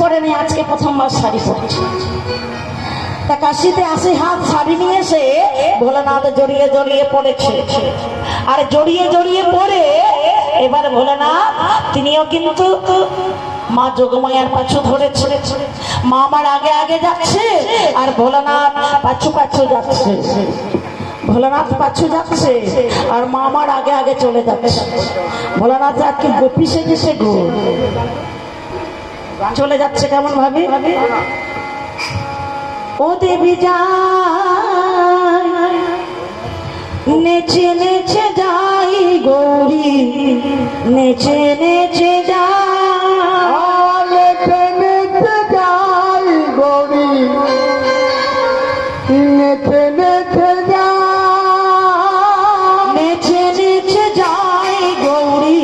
পরেনি, আজকে প্রথমবার শাড়ি পরেছে। তা কাশিতে 80 হাত শাড়ি নিয়ে এসে ভোলানাথ জড়িয়ে জড়িয়ে পড়েছে। আর জড়িয়ে জড়িয়ে পড়ে এবার ভোলানাথ তিনিও কিন্তু মা যোগমায়ার পাছু ধরেছে। মা আমার আগে আগে যাচ্ছে আর ভোলানাথ পাছু পাছু যাচ্ছে। ভোলানাথ পাছু যাচ্ছে আর মা আমার আগে আগে চলে যাচ্ছে। ভোলানাথ আজকে গোপী সেজেছে গো, চলে যাচ্ছে কেমন ভাবে। ও দেবী যাই নেচে নেচে যাই গৌরী, নেচে নেচে যাই, নেচে নেচে যাই গৌরী, নেচে নেচে যাই, নেচে নেচে যাই গৌরী,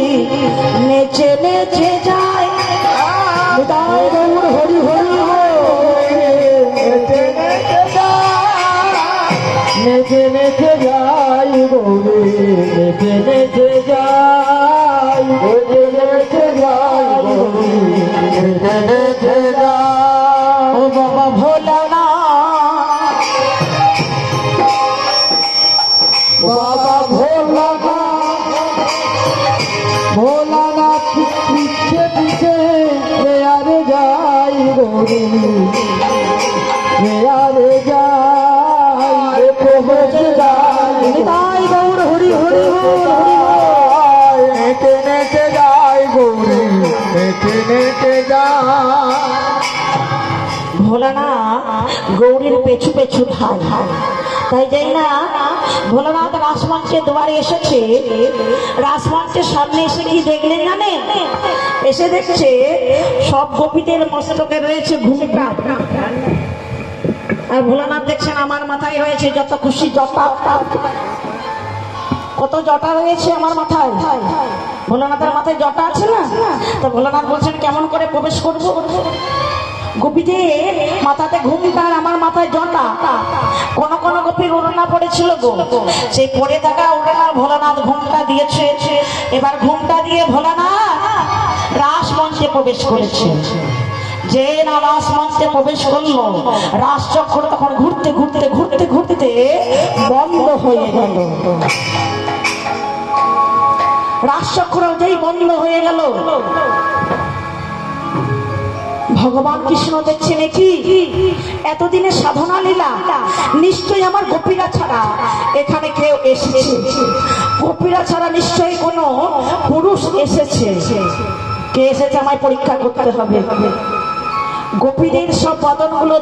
নেচে নেচে যাই। তাই গৌর হরি হরি নেচে নেচে যাই, নেচে নেচে যাই গৌরী, নেচে নেচে যাই, নেচে নেচে যাই গৌরী, নেচে নেচে যাই। ও বাবা ভোলানাথ, বাবা ভোলানাথ, ভোলানাথ পিছে পিছে আরে যাই গৌরী, আরে যাই, পৌঁছে যাই। তাই গৌর হরি হরি নেচে নেচে যাই গৌরী, নেচে নেচে যাই। ভোলানাথ গৌরীর পেছু পেছু ধাই। তাই যাই না ভোলানাথ রাসমঞ্চের দুয়ারে এসেছে। রাসমঞ্চের সামনে এসে কি দেখলেন জানেন? এসে দেখছে সব গোপীদের মস্তকে রয়েছে ঘুমটা। আর ভোলানাথ দেখছেন আমার মাথায় রয়েছে যত খুশি জটা। কত জটা রয়েছে আমার মাথায়। ভোলানাথের মাথায় জটা আছে না? তো ভোলানাথ বলছেন কেমন করে প্রবেশ করবো? গোপীদের মাথাতে ঘুমটা আর আমার মাথায় জটা। কোন কোন গোপীর ওড়না পড়েছিল গো, সেই পড়ে থাকা ওড়না ভোলানাথ ঘুমটা দিয়েছে। এবার ঘুমটা দিয়ে ভোলানাথ রাসমঞ্চে প্রবেশ করেছে। যে না রাসমঞ্চে প্রবেশ করলো, রাসচক্র তখন ঘুরতে ঘুরতে ঘুরতে ঘুরতে বন্ধ হয়ে গেল। রাসচক্র যেই বন্ধ হয়ে গেল, ভগবান কৃষ্ণ দেখছে নাকি এতদিনে সাধনা লীলা নিশ্চয়ই আমার গোপীরা ছাড়া এখানে কেউ এসেছে। গোপীরা ছাড়া নিশ্চয়ই কোনো পুরুষ এসেছে। কে এসেছে আমায় পরীক্ষা করতে হবে। গোপীদের সব বদনগুলো